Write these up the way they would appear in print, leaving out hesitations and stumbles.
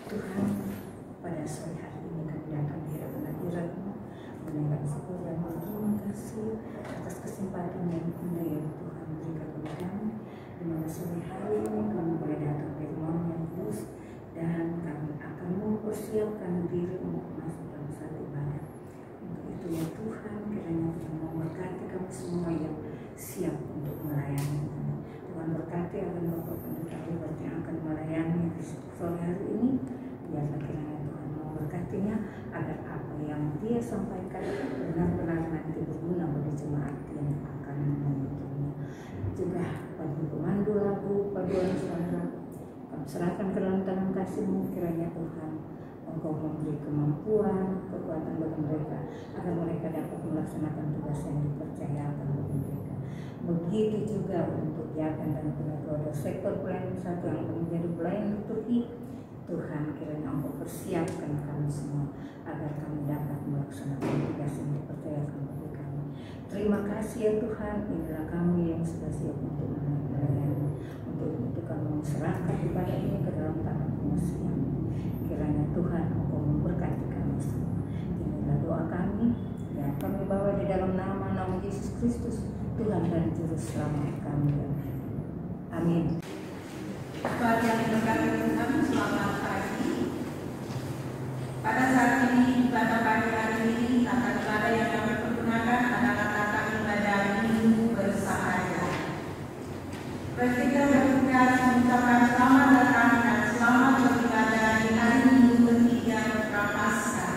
Tuhan, pada sore hari ini kami datang di hadirat-Mu menaikkan syukur dan berterima kasih atas kesempatan yang indah yang Tuhan berikan kepada kami, di mana sore hari ini kami boleh datang di rumah yang kudus dan kami akan mempersiapkan diri untuk masuk dalam satu ibadah. Untuk itu ya Tuhan, kiranya Tuhan memberkati kami semua yang siap untuk melayani. Tuhan berkati akan Bapak Pendeta Robert yang akan melayani di sore hari ini. Biarlah kiranya Tuhan memberkatinya agar apa yang dia sampaikan benar-benar nanti berguna bagi jemaat yang akan mengikutinya. Juga bagi pemandu lagu, paduan suara, kami serahkan ke dalam tangan kasih-Mu, kiranya Tuhan Engkau memberi kemampuan, kekuatan bagi mereka agar mereka dapat melaksanakan tugas yang dipercayakan bagi mereka. Begitu juga untuk Yakan dan Penegoro sektor pelayanan satu yang menjadi pelayan liturgi. Tuhan, kiranya Engkau persiapkan kami semua agar kami dapat melaksanakan tugas yang dipercayakan bagi kami. Terima kasih ya Tuhan, inilah kami yang sudah siap untuk melayani. Untuk itu kami serahkan ibadah ini ke dalam tangan Mu. Kiranya Tuhan Engkau memberkati kami semua. Inilah doa kami yang kami bawa di dalam nama Yesus Kristus, Tuhan dan Juru Selamat kami. Amin. Tuhan yang diberkati Tuhan, selamat pagi. Pada saat ini, pada pagi hari ini, tata ibadah yang kami pergunakan adalah tata ibadah Minggu Bersahaja. Kita bertugas mengucapkan selamat datang dan selamat beribadah di hari Minggu ketiga Prapaskah.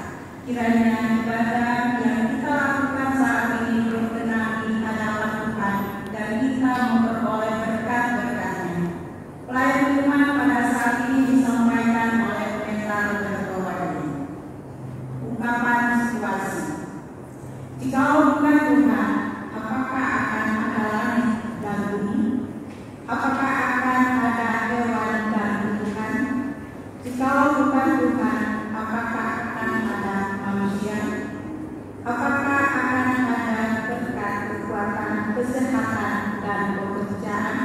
Kiranya ibadah yang kita lakukan saat ini berkenan di hadapan Tuhan dan kita memperoleh berkat-berkatnya. Pelayan Tuhan pada saat ini disampaikan oleh Pendeta Berkawali. Ungkapan situasi. Jikalau bukan Tuhan, apakah akan ada langit dan bumi? Apakah akan ada hewan dan tumbuhan? Jikalau bukan Tuhan, apakah akan ada manusia? Apakah akan ada berkat, kekuatan, kesehatan, dan pekerjaan?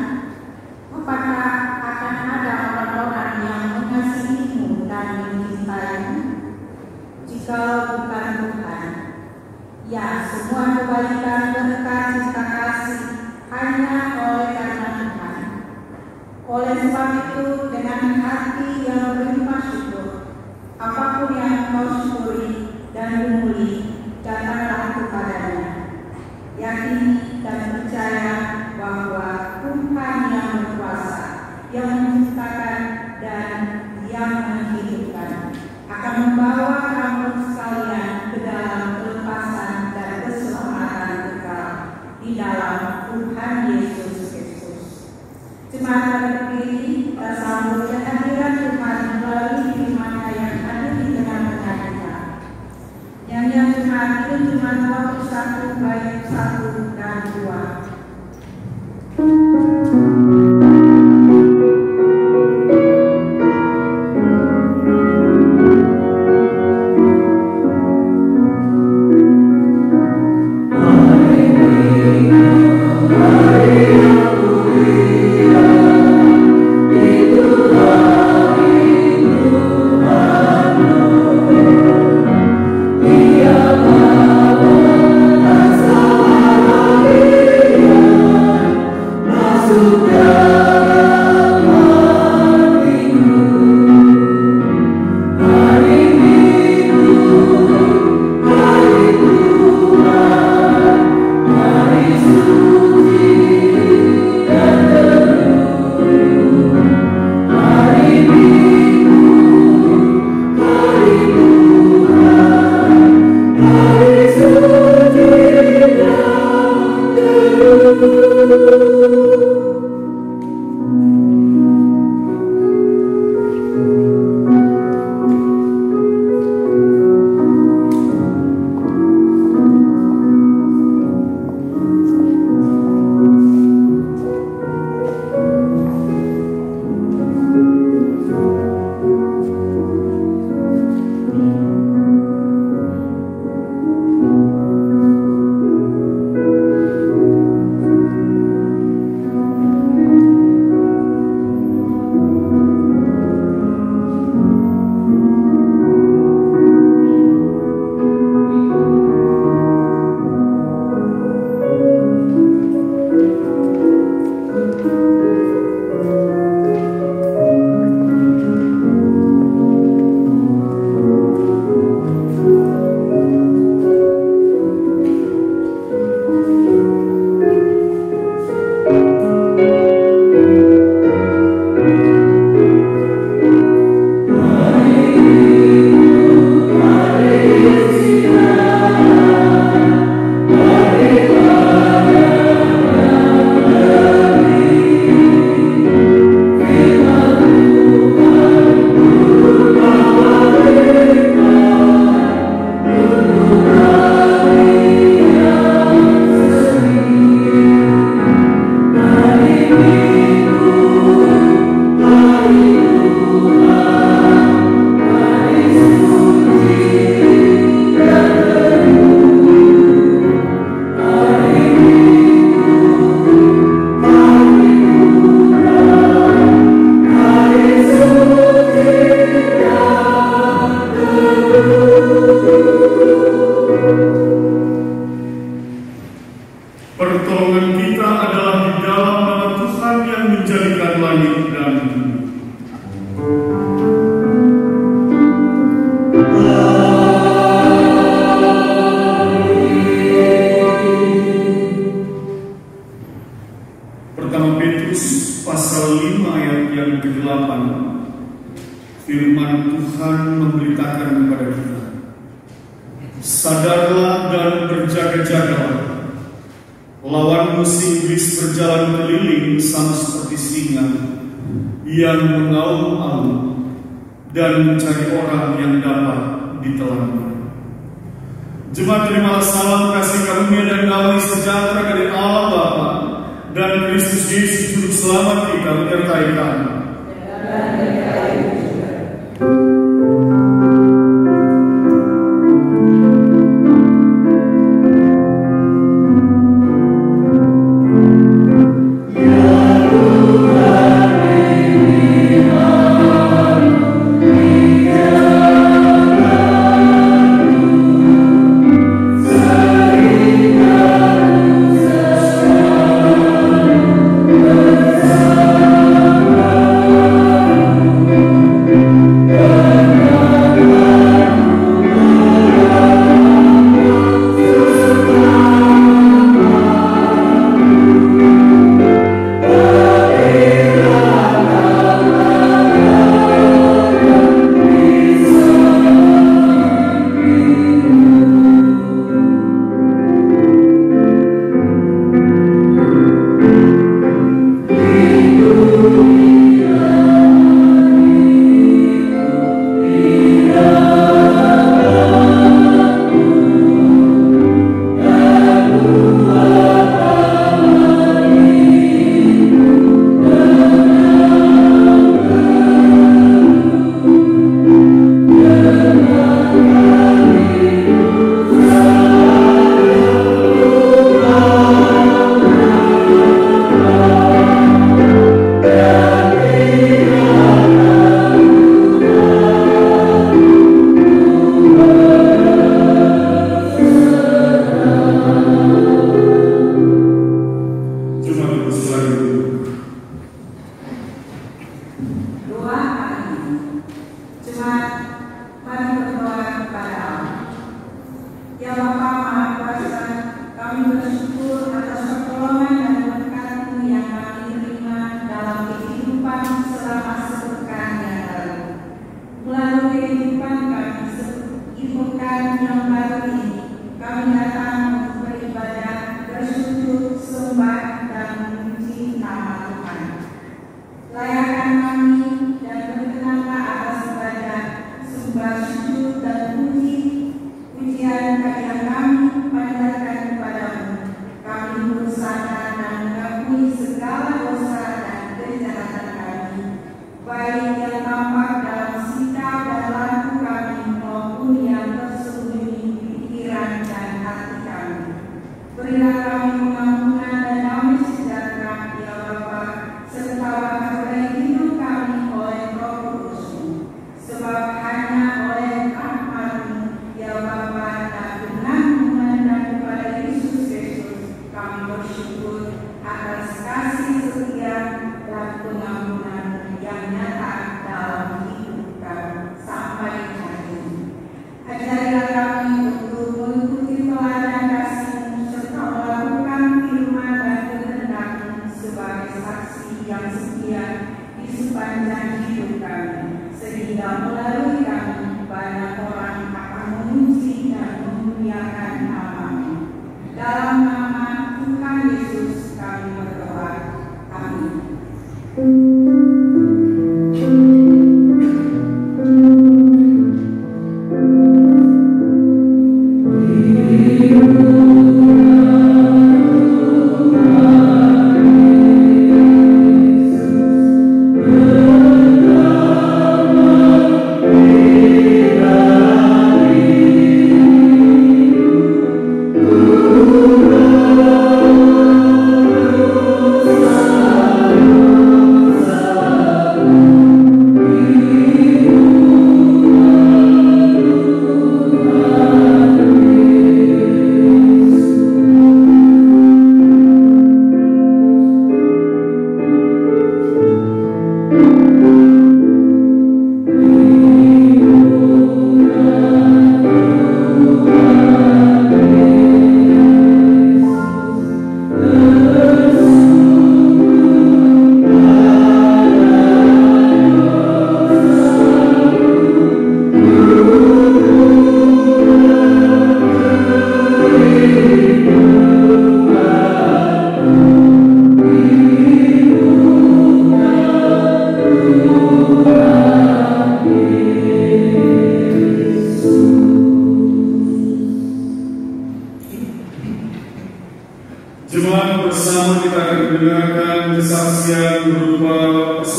Apakah akan ada orang-orang yang mengasihi-Mu dan mencintai-Mu? Jikalau bukan Tuhan, ya semua kebaikan, berkat, cinta kasih hanya oleh karena Tuhan. Oleh sebab itu, dengan hati yang berlimpah syukur, apapun yang Kau syukuri dan memuli, datanglah kepadanya. Yakini dan percaya bahwa Tuhan yang berkuasa, yang menciptakan dan yang menghidupkan, akan membawa kamu sekalian ke dalam kelepasan dan keselamatan kekal di dalam Tuhan Yesus Kristus. Jemaat berdiri, kita sambut kehadiran Tuhan melalui firman-Nya yang hadir di tengah-tengah kita. Nyanyian Tuhan itu cuma 21 bait 1 dan 2. Amen. yang ke-8, firman Tuhan memberitakan kepada kita, sadarlah dan berjaga-jagalah. Lawan musim iblis berjalan keliling sama seperti singa yang mengaum-aum dan mencari orang yang dapat ditelannya. Jemaat, terimalah salam kasih karunia dan damai sejahtera dari Allah Bapa dan Kristus Yesus Juru Selamat kita menyertai kami. Atas kasih setia dan pengampunan yang nyata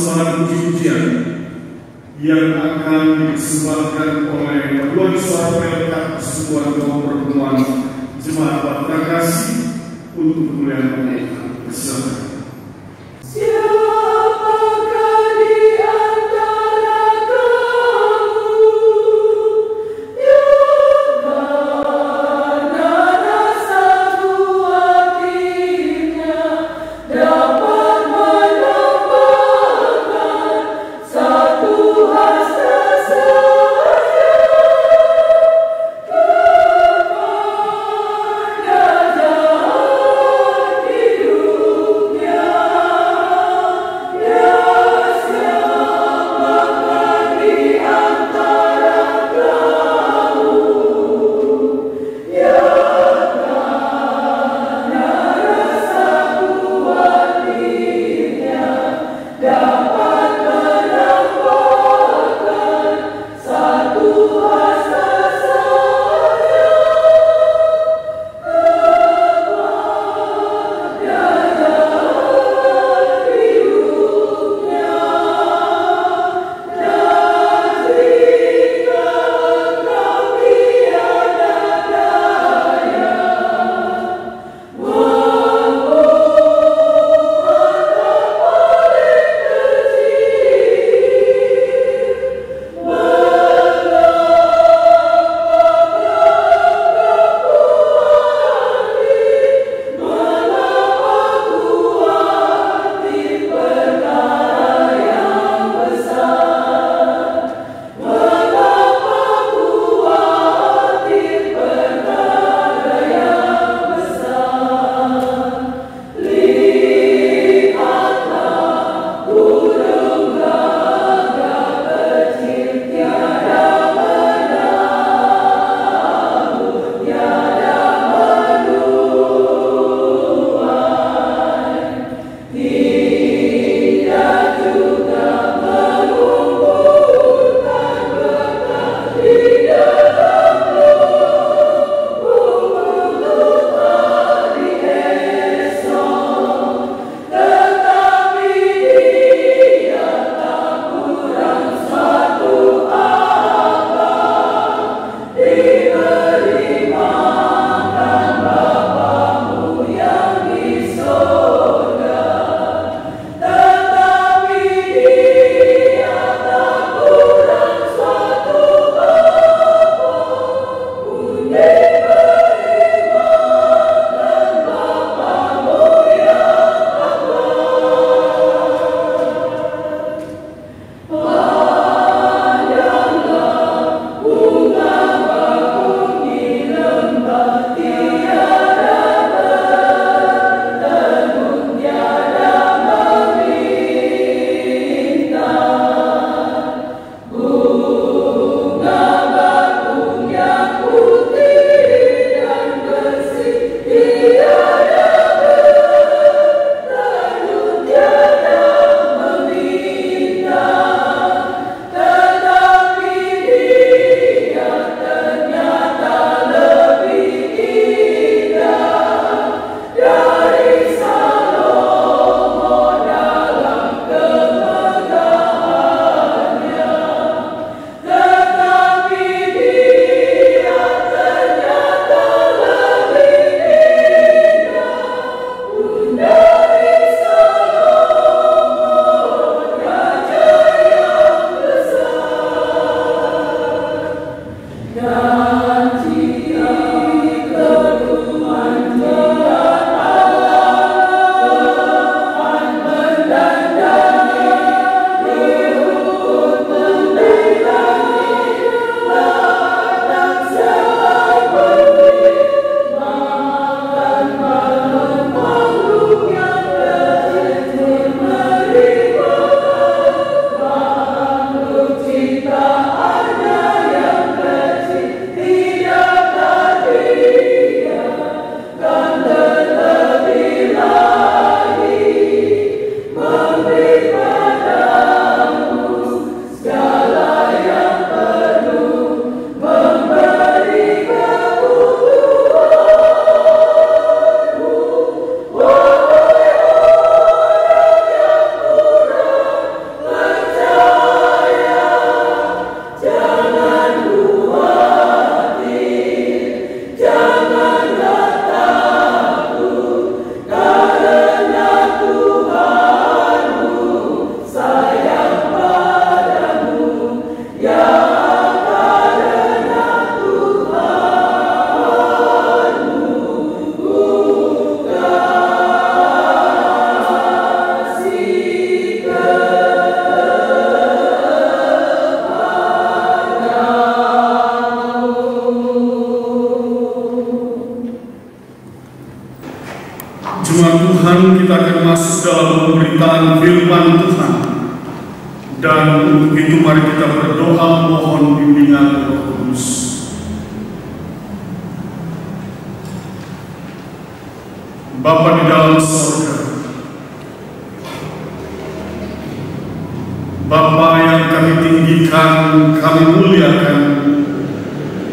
persembahan puji-pujian yang akan dipersembahkan oleh paduan suara pelengkap sebuah doa pertemuan jemaat Bapeda Kasih untuk kemuliaan Allah. Silakan. Yeah. dalam pemberitaan firman Tuhan. Dan untuk itu mari kita berdoa mohon bimbingan Roh Kudus. Bapa di dalam surga, Bapa yang kami tinggikan, kami muliakan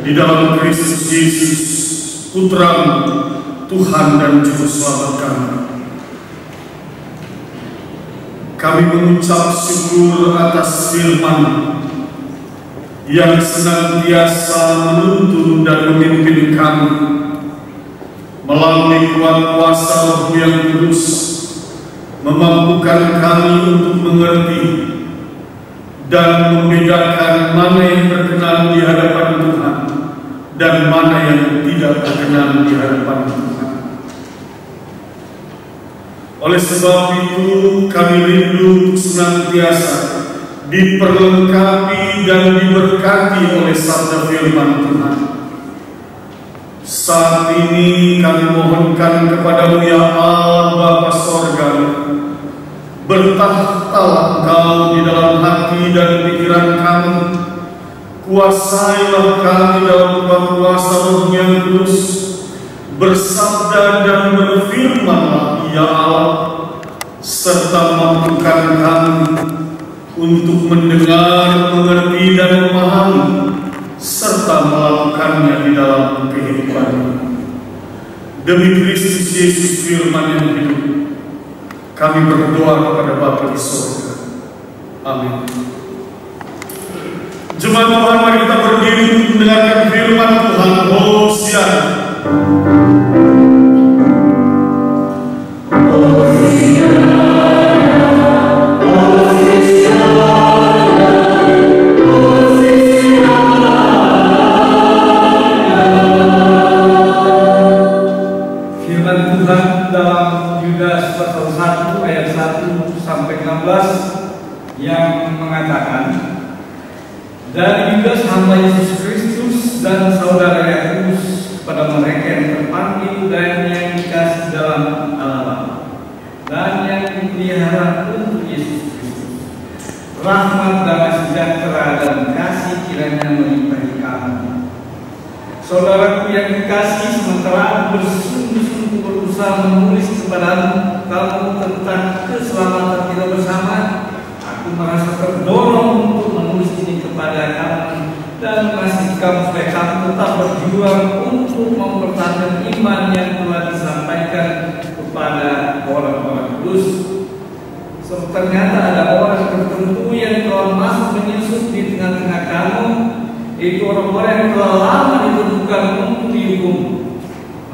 di dalam Kristus Yesus, Putra-Mu, Tuhan dan Juru Selamat kami. Kami mengucap syukur atas firman yang senantiasa menuntun dan memimpin kami melalui kuasa Roh yang Kudus, memampukan kami untuk mengerti dan membedakan mana yang berkenan di hadapan Tuhan dan mana yang tidak berkenan di hadapan Tuhan. Oleh sebab itu kami rindu senantiasa diperlengkapi dan diberkati oleh sabda firman Tuhan. Saat ini kami mohonkan kepada-Mu ya Allah Bapa Sorga, bertahtalah Engkau di dalam hati dan pikiran kami. Kuasailah kami dalam kuasa Roh yang Kudus, bersabda dan berfirmanlah ya Allah, serta mampukan kami untuk mendengar, mengerti dan memahami serta melakukannya di dalam kehidupan. Demi Kristus Yesus firman yang hidup, kami berdoa kepada Bapa di surga. Amin. Jemaat Tuhan, mari kita berdiri untuk mendengarkan firman Tuhan. Hosiana. Firman Tuhan dalam Yudas pasal 1 ayat 1 sampai 16 yang mengatakan, dan Yudas hamba Yesus Kristus dan saudara Yakobus pada mereka yang terpanggil dan yang dikasih dalam Allah dan yang dipelihara untuk Yesus Kristus. Rahmat dan sejahtera dan kasih kiranya melimpahi kamu. Saudaraku yang dikasih, sementara aku bersungguh-sungguh berusaha menulis kepadamu tentang keselamatan kita bersama, aku merasa terdorong untuk menulis ini kepada kamu dan mengasihi kamu supaya kamu tetap berjuang untuk mempertahankan iman yang telah disampaikan kepada orang-orang kudus. Ternyata ada orang tertentu yang telah masuk menyusup di tengah-tengah kamu, itu orang-orang yang telah lama ditentukan untuk dihukum.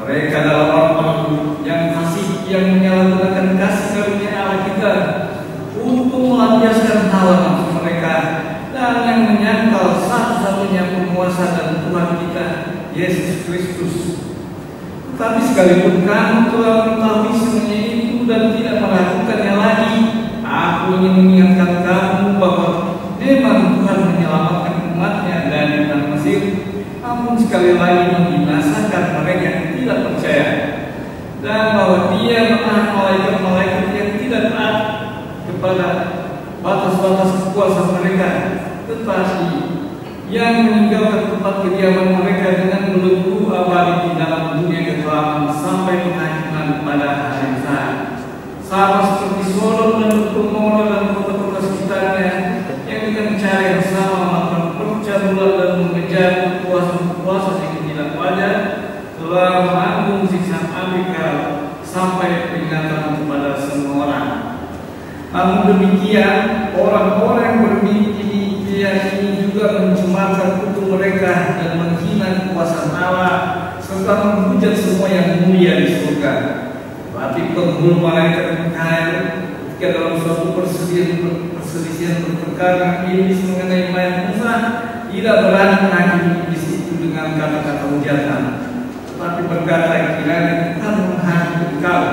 Mereka adalah orang-orang yang menyalahgunakan kasih karunia Allah kita untuk melampiaskan hawa nafsu mereka dan yang menyangkal satu-satunya penguasa dan Tuhan kita, Yesus Kristus. Tetapi sekalipun kamu telah mengetahui semuanya itu dan tidak melakukannya lagi, aku ingin mengingatkan kamu bahwa memang Tuhan menyelamatkan umatnya dari tanah Mesir, namun sekali lagi membinasakan mereka yang tidak percaya, dan bahwa Dia menahan malaikat-malaikat yang tidak taat kepada batas-batas kekuasaan mereka, tetapi yang meninggalkan tempat kediaman mereka dengan belenggu abadi di dalam dunia kekelaman sampai penghakiman pada hari saat. Sama seperti Sodom dan Gomora dan kota-kota sekitarnya yang dengan cara yang sama melakukan percabulan dan mengejar kuasa yang tidak wajar, telah menanggung siksa api sampai peringatan kepada semua orang. Namun demikian, orang-orang yang bermimpi-mimpian ini juga mencemarkan kutu mereka dan menghina kekuasaan Allah serta menghujat semua yang mulia di surga. Tapi penghulu malaikat Mikael ketika dalam suatu perselisihan berperkara iblis mengenai mayat Musa, tidak berani menghakimi iblis itu dengan kata-kata hujatan, tetapi berkata, kiranya Tuhan menghakimi engkau.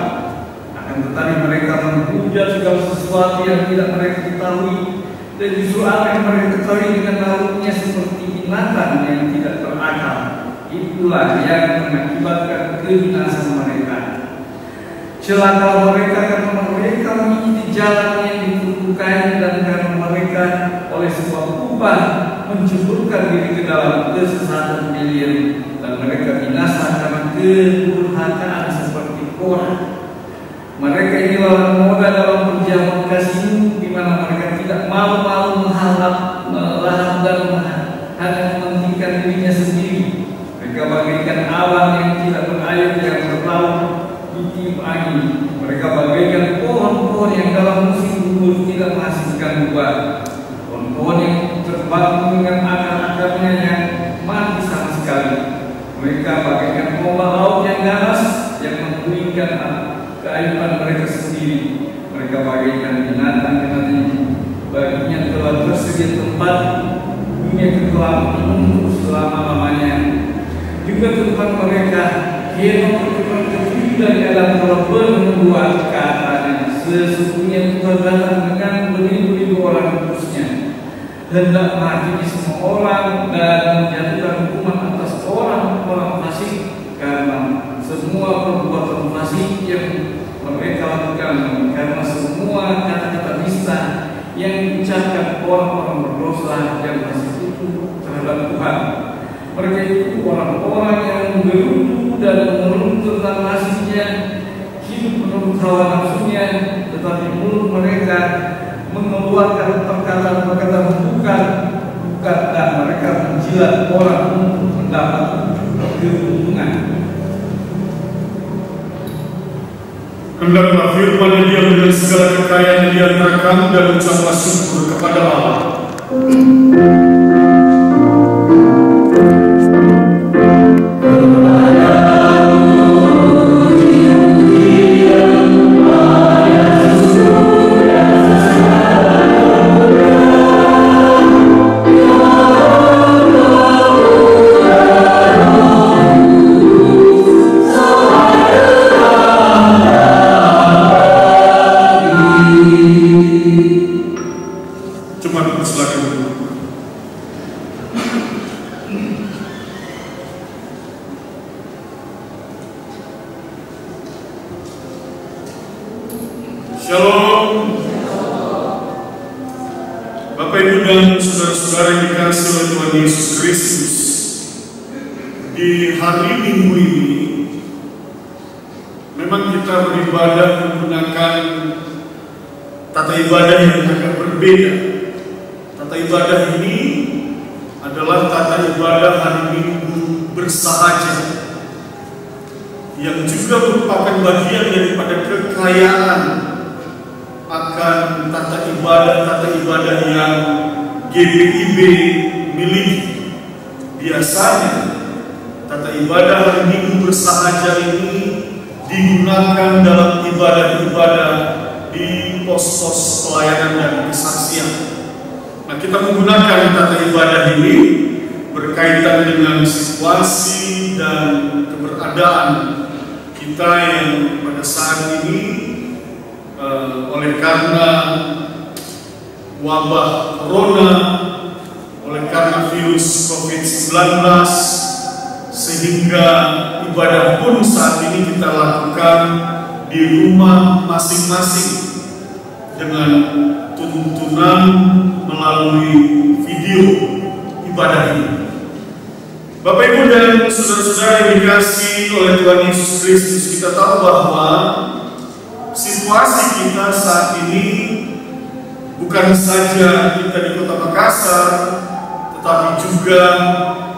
Akan tetapi mereka menghujat segala sesuatu yang tidak mereka ketahui, dan justru apa yang mereka ketahui dengan nalarnya seperti binatang yang tidak berakal, itulah yang mengakibatkan kebinasaan mereka. Celaka mereka karena mereka mereka mengikuti jalan yang ditentukan dan karena mereka oleh sebab ubah menceburkan diri ke dalam kesesatan pilihan dan mereka binasa karena kedurhakaan seperti Korah. Mereka ini lawan moda dalam perjamuan kasihmu, di mana mereka tidak malu-malu melahap dan hanya mementingkan dirinya sendiri. Mereka bagaikan awan yang tidak berair yang berlaut ditiup angin. Mereka bagaikan pohon-pohon yang dalam musim gugur tidak menghasilkan buah. Pohon-pohon yang terbangun dengan akar-akarnya yang mati sama sekali. Mereka bagaikan ombak laut yang ganas yang menggulingkan keaiban mereka sendiri. Mereka bagaikan binatang-binatang baginya telah tersedia tempat dunia kekelaman untuk selama-lamanya. Juga tempat mereka Henok berteman kecil dari alam telah membuat katanya, sesungguhnya Tuhan datang dengan beribu-ribu orang kudusnya, hendak menghakimi semua orang dan menjatuhkan hukuman atas orang-orang fasik karena semua perbuatan fasik yang mereka lakukan, karena semua kata-kata nista yang diucapkan orang-orang berdosa yang fasik itu terhadap Tuhan. Mereka itu orang-orang yang menggerutu dan mengeluh tentang nasibnya, hidup menurut hawa nafsunya, tetapi mulut mereka mengeluarkan perkataan-perkataan bukan dan mereka menjilat orang untuk mendapat keuntungan. Hendaklah firman Dia dengan segala kekayaan di antara kamu dan ucaplah syukur kepada Allah. Shalom. Bapak Ibu dan saudara-saudara yang dikasihi oleh Tuhan Yesus Kristus, di hari Minggu ini memang kita beribadah menggunakan tata ibadah yang agak berbeda. Tata ibadah ini adalah tata ibadah hari Minggu bersahaja, yang juga merupakan bagian daripada kekayaan akan tata ibadah yang GPIB miliki. Biasanya tata ibadah hari Minggu bersahaja ini digunakan dalam ibadah-ibadah di pos-pos pelayanan dan kesaksian. Nah, kita menggunakan tata ibadah ini berkaitan dengan situasi dan keberadaan kita yang pada saat ini oleh karena wabah corona, oleh karena virus COVID-19, sehingga ibadah pun saat ini kita lakukan di rumah masing-masing dengan tuntunan melalui video ibadah ini. Bapak Ibu dan saudara-saudara yang dikasihi oleh Tuhan Yesus Kristus, kita tahu bahwa situasi kita saat ini bukan saja kita di Kota Makassar, tetapi juga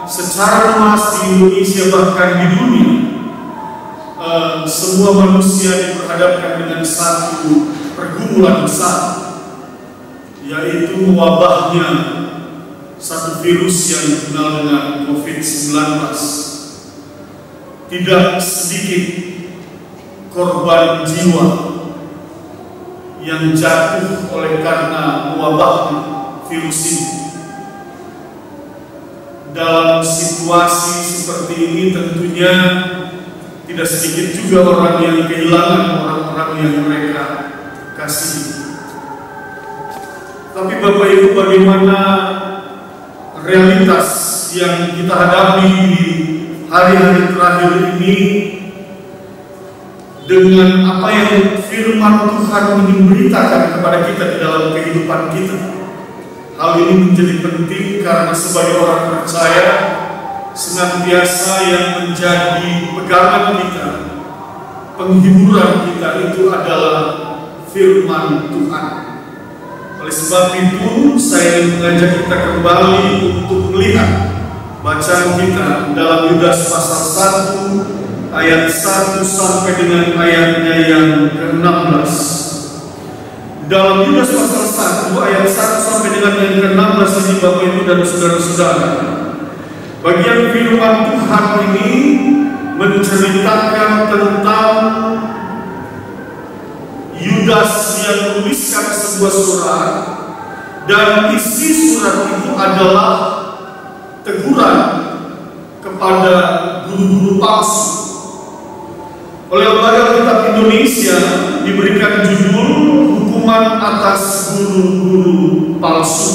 secara luas di Indonesia, bahkan di dunia. Semua manusia diperhadapkan dengan satu pergumulan besar, yaitu wabahnya satu virus yang dikenal dengan COVID-19. Tidak sedikit korban jiwa yang jatuh oleh karena wabah virus ini. Dalam situasi seperti ini tentunya tidak sedikit juga orang yang kehilangan orang-orang yang mereka kasihi. Tapi Bapak Ibu, bagaimana realitas yang kita hadapi di hari-hari terakhir ini dengan apa yang firman Tuhan ingin beritakan kepada kita di dalam kehidupan kita. Hal ini menjadi penting karena sebagai orang percaya, senantiasa yang menjadi pegangan kita, penghiburan kita itu adalah firman Tuhan. Oleh sebab itu, saya mengajak kita kembali untuk melihat bacaan kita dalam Yudas pasal 1 ayat 1 sampai dengan ayatnya yang ke-16. Dalam Yudas pasal 1 ayat 1 sampai dengan yang ke-16 ini, Bapak Ibu dan saudara-saudara, bagian firman Tuhan ini menceritakan tentang Yudas yang menuliskan sebuah surat, dan isi surat itu adalah teguran kepada guru-guru palsu. Oleh Lembaga Kitab Indonesia diberikan judul Hukuman Atas Guru-guru Palsu.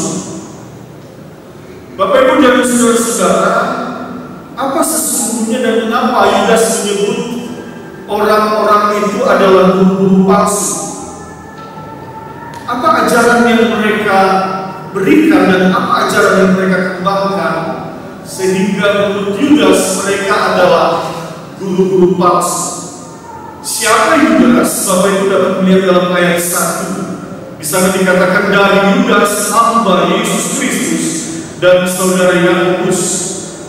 Bapak Ibu dan saudara-saudara, apa sesungguhnya dan mengapa Yudas menyebut orang-orang itu adalah guru-guru palsu? Apa ajaran yang mereka berikan dan apa ajaran yang mereka kembangkan sehingga menurut Yudas mereka adalah guru-guru palsu? Siapa Yudas? Bapak Ibu dapat melihat dalam ayat 1. Di sana dikatakan, dari Yudas hamba Yesus Kristus dan saudara Yakobus,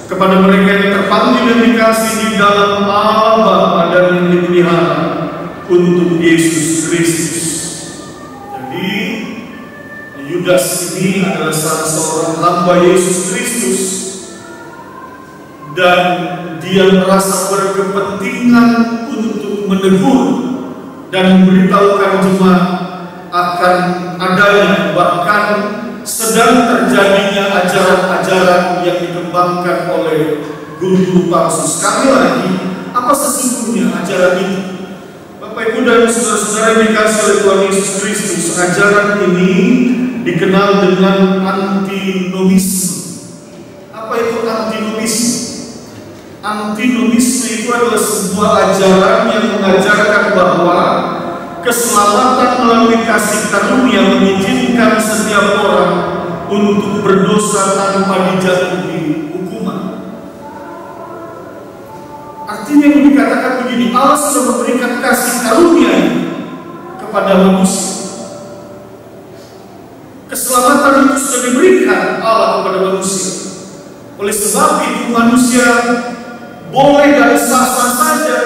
kepada mereka yang terpanggil dan dikasih di dalam Allah Bapa dan yang dipelihara untuk Yesus Kristus. Jadi Yudas ini adalah salah seorang hamba Yesus Kristus, dan dia merasa berkepentingan untuk menegur dan memberitahukan jemaat akan adanya, bahkan sedang terjadinya ajaran-ajaran yang dikembangkan oleh guru-guru palsu. Sekali lagi, apa sesungguhnya ajaran ini? Bapak Ibu dan saudara-saudara yang dikasih oleh Tuhan Yesus Kristus, ajaran ini dikenal dengan antinomisme. Apa itu antinomisme? Antinomisme itu adalah sebuah ajaran yang mengajarkan bahwa keselamatan melalui kasih karunia mengizinkan setiap orang untuk berdosa tanpa dijatuhi hukuman. Artinya yang dikatakan begini, Allah sudah memberikan kasih karunia kepada manusia. Keselamatan itu sudah diberikan Allah kepada manusia. Oleh sebab itu manusia boleh dan sah-sah saja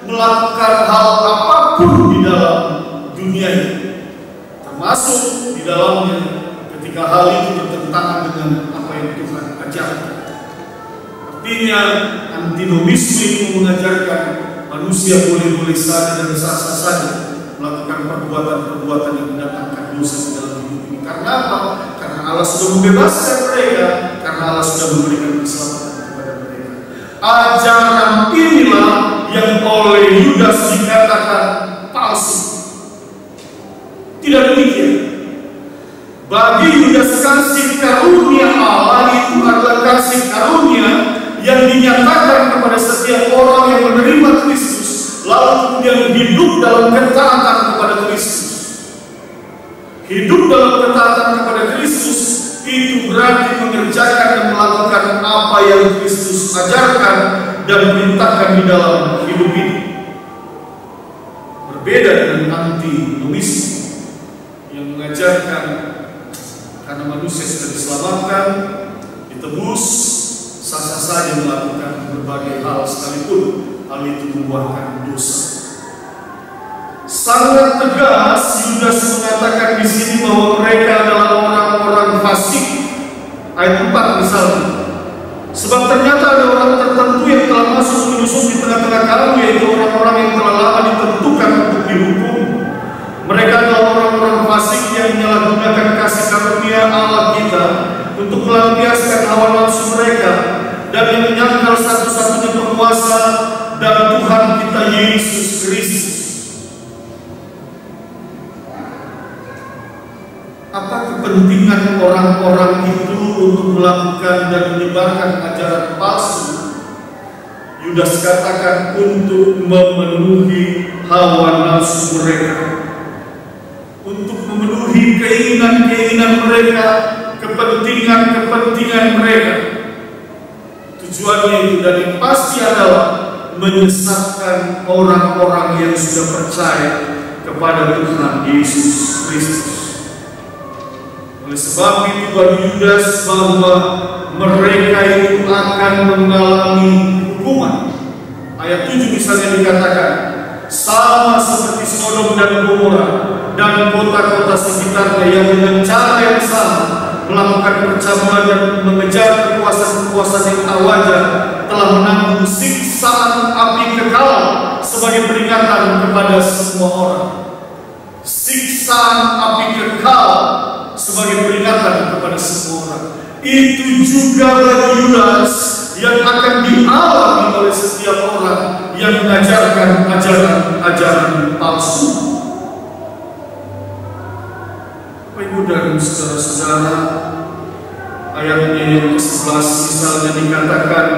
melakukan hal apapun di dalam dunia ini, termasuk di dalamnya ketika hal itu bertentangan dengan apa yang Tuhan ajarkan. Artinya antinomisme itu mengajarkan manusia boleh-boleh saja dan sah-sah saja melakukan perbuatan-perbuatan yang mendatangkan dosa di dalam hidup ini. Karena apa? Karena Allah sudah membebaskan mereka, karena Allah sudah memberikan keselamatan kepada mereka. Ajaran inilah yang oleh Yudas dikatakan palsu. Tidak demikian. Bagi Yudas, kasih karunia Allah itu adalah kasih karunia yang dinyatakan kepada setiap orang yang menerima Kristus, lalu kemudian hidup dalam ketaatan kepada Kristus. Hidup dalam ketaatan kepada Kristus itu berarti mengerjakan dan melakukan apa yang Kristus ajarkan dan perintahkan di dalam hidup ini. Berbeda dengan antinomisme yang mengajarkan karena manusia sudah diselamatkan, ditebus, sah-sah saja melakukan berbagai hal sekalipun hal itu membuahkan dosa. Sangat tegas Yudas mengatakan di sini bahwa mereka adalah orang-orang fasik. Ayat 4 misalnya. Sebab ternyata ada orang tertentu yang telah masuk menyusup di tengah-tengah kamu, yaitu orang-orang yang telah lama ditentukan untuk dihukum. Mereka adalah orang-orang fasik yang menyalahgunakan kasih karunia Allah kita untuk melampiaskan hawa nafsu mereka, dan yang menyangkal satu-satunya penguasa dan Tuhan kita Yesus Kristus. Apa kepentingan orang-orang itu untuk melakukan dan menyebarkan ajaran palsu? Yudas katakan untuk memenuhi hawa nafsu mereka, untuk memenuhi keinginan-keinginan mereka, kepentingan-kepentingan mereka. Tujuannya itu dan yang pasti adalah menyesatkan orang-orang yang sudah percaya kepada Tuhan Yesus Kristus. Oleh sebab itu bagi Yudas bahwa mereka itu akan mengalami hukuman. Ayat 7 misalnya dikatakan, sama seperti Sodom dan Gomora dan kota-kota sekitarnya yang dengan cara yang sama melakukan percabulan dan mengejar kekuasaan-kekuasaan yang tak wajar, telah menanggung siksaan api kekal sebagai peringatan kepada semua orang. Siksaan api kekal sebagai peringatan kepada semua orang. Itu juga bagi Yudas yang akan dialami oleh setiap orang yang mengajarkan ajaran-ajaran palsu. Bapak Ibu dan saudara-saudara, ayatnya yang ke-11 misalnya dikatakan,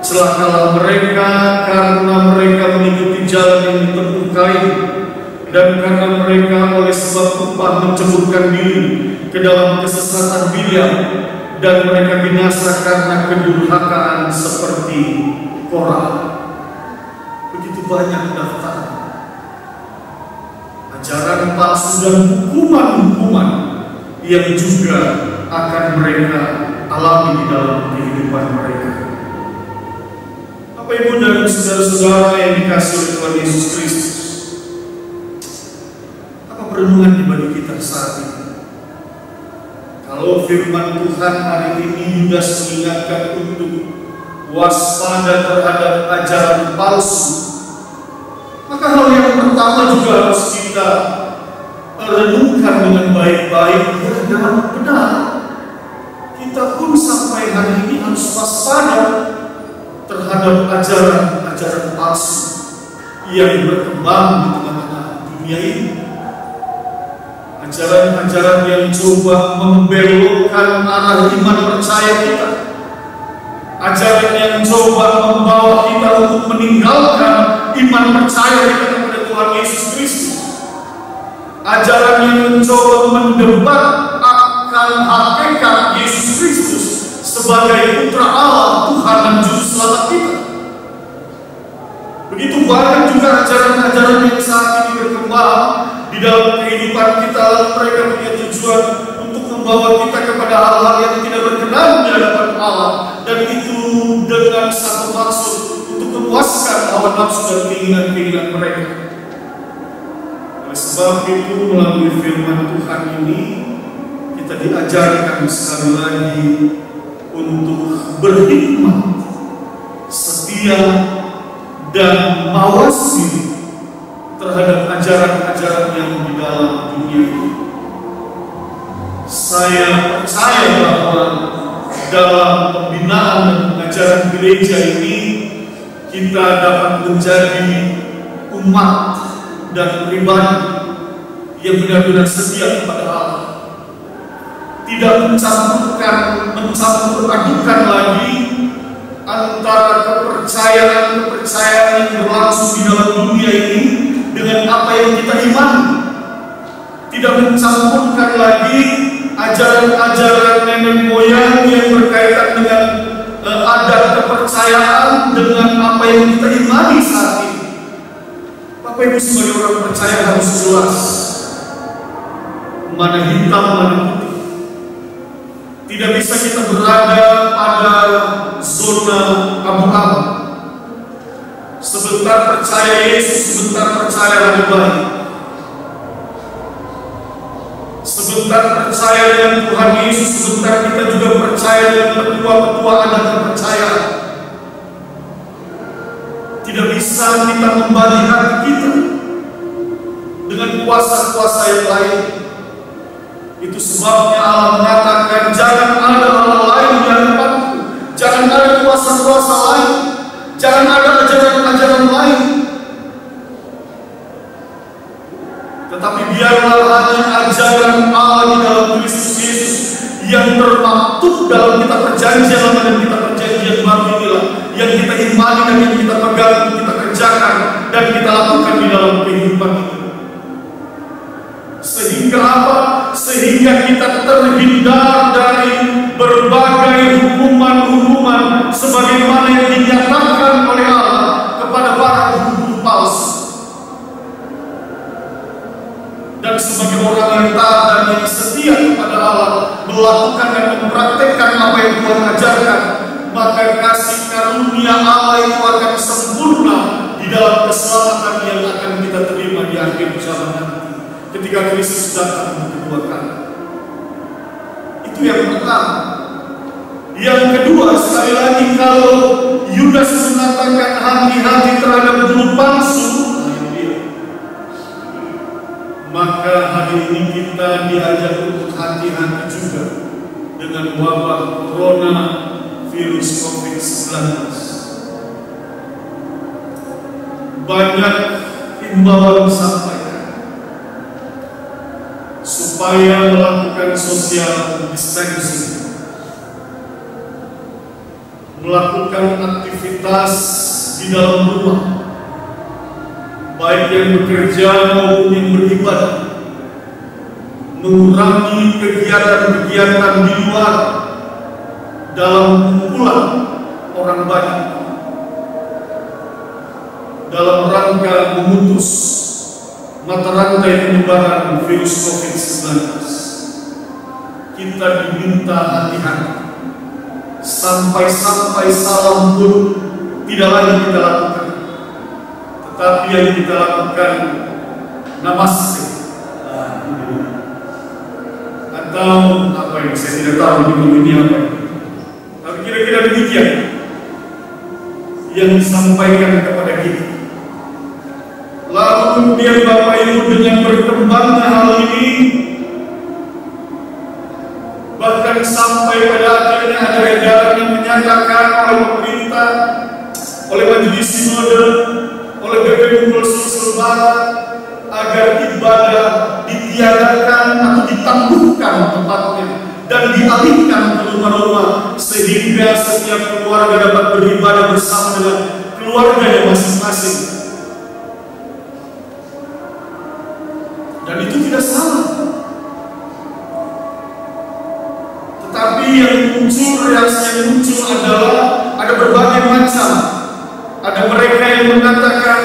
celakalah mereka karena mereka mengikuti jalan yang ditempuh Kain, dan karena mereka oleh sebab upah menceburkan diri ke dalam kesesatan Bileam, dan mereka binasa karena kedurhakaan seperti Korah. Begitu banyak daftar ajaran palsu dan hukuman-hukuman yang juga akan mereka alami di dalam kehidupan mereka. Bapak Ibu dan saudara-saudara yang dikasihi oleh Tuhan Yesus Kristus, apa perenungan bagi kita saat ini? Kalau firman Tuhan hari ini Yudas mengingatkan untuk waspada terhadap ajaran palsu, maka hal yang pertama juga harus kita renungkan dengan baik-baik dan benar. Kita pun sampai hari ini harus waspada terhadap ajaran-ajaran palsu yang berkembang di tengah-tengah dunia ini. Ajaran-ajaran yang coba membelokkan arah iman percaya kita, ajaran yang coba membawa kita untuk meninggalkan iman percaya kita kepada Tuhan Yesus Kristus, ajaran yang mencoba mendebat akan hakikat Yesus Kristus sebagai Putra Allah, Tuhan dan Juru Selamat kita. Begitu banyak juga ajaran-ajaran yang saat ini berkembang di dalam kehidupan kita, lalu mereka punya tujuan untuk membawa kita kepada hal-hal yang tidak berkenan di hadapan Allah, dan itu dengan satu maksud untuk memuaskan hawa nafsu dan keinginan-keinginan mereka. Oleh sebab itu melalui firman Tuhan ini kita diajarkan sekali lagi untuk berhikmat, setia, dan mawas diri terhadap ajaran-ajaran yang di dalam dunia ini. Saya percaya bahwa dalam pembinaan dan pengajaran gereja ini kita dapat menjadi umat dan pribadi yang benar-benar setia kepada Allah, tidak mencampur adukan lagi antara kepercayaan yang berlangsung di dalam dunia ini dengan apa yang kita imani. Tidak mencampurkan lagi ajaran-ajaran nenek moyang yang berkaitan dengan adat kepercayaan dengan apa yang kita imani saat ini. Bapak Ibu sebagai orang percaya harus jelas mana hitam mana putih. Tidak bisa kita berada pada zona abu-abu. Sebentar percaya Yesus, sebentar percaya Raja Baik. Sebentar percaya dengan Tuhan Yesus, sebentar kita juga percaya dengan petua-petua adat kepercayaan. Tidak bisa kita membagi hati kita dengan kuasa-kuasa yang lain. Itu sebabnya Allah mengatakan, jangan ada Allah lain di hadapanku, jangan ada kuasa-kuasa lain, jangan ada ajaran-ajaran lain. Tetapi biarlah hanya ajaran Allah di dalam Kristus Yesus yang termaktub dalam kitab perjanjian lama dan kitab perjanjian baru inilah yang kita imani dan yang kita pegang, kita kerjakan dan kita lakukan di dalam kehidupan kita. Sehingga apa? Sehingga kita terhindar dari berbagai hukuman-hukuman sebagaimana yang dinyatakan oleh Allah kepada para guru palsu. Dan sebagai orang yang taat dan yang setia kepada Allah, melakukan dan mempraktekkan apa yang Tuhan ajarkan, maka kasih karunia Allah itu akan sempurna di dalam keselamatan yang akan kita terima di akhir zaman nanti, ketika Kristus datang untuk kedua kali. Itu yang pertama. Yang kedua, sekali lagi, kalau Yudas mengatakan hati-hati terhadap guru palsu, maka hari ini kita diajak untuk hati-hati juga dengan wabah corona virus COVID-19. Banyak himbauan disampaikan supaya melakukan social distancing, melakukan aktivitas di dalam rumah, baik yang bekerja maupun yang beribadah, mengurangi kegiatan-kegiatan di luar dalam kumpulan orang banyak, dalam rangka memutus mata rantai penyebaran virus COVID-19. Kita diminta hati-hati, sampai salam pun tidak lagi kita lakukan, tetapi yang kita lakukan namaste, atau apa yang saya tidak tahu ini apa, tapi kira-kira demikian yang disampaikan kepada kita. Lalu kemudian Bapak Ibu, dengan berkembangnya hal ini, bahkan sampai pada akhirnya ada edaran yang menyatakan oleh pemerintah, oleh Majelis Sinode, oleh BP Bungkul Sulsel Barat, agar ibadah ditiadakan atau ditangguhkan tempatnya dan dialihkan ke rumah-rumah, sehingga setiap keluarga dapat beribadah bersama dengan keluarganya masing-masing. Dan itu tidak salah. Tetapi yang muncul, reaksi yang muncul adalah ada berbagai macam. Ada mereka yang mengatakan,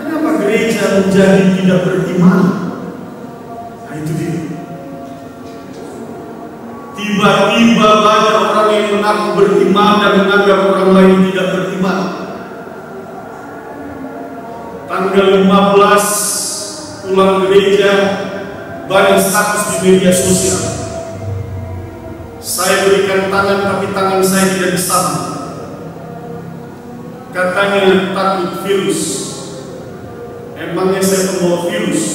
kenapa gereja menjadi tidak beriman? Nah, itu dia. Tiba-tiba banyak orang yang mengaku beriman dan menganggap orang lain tidak beriman. Tanggal 15 pulang gereja, banyak status di media sosial. Saya berikan tangan tapi tangan saya tidak disambut. Katanya takut virus. Emangnya saya pembawa virus?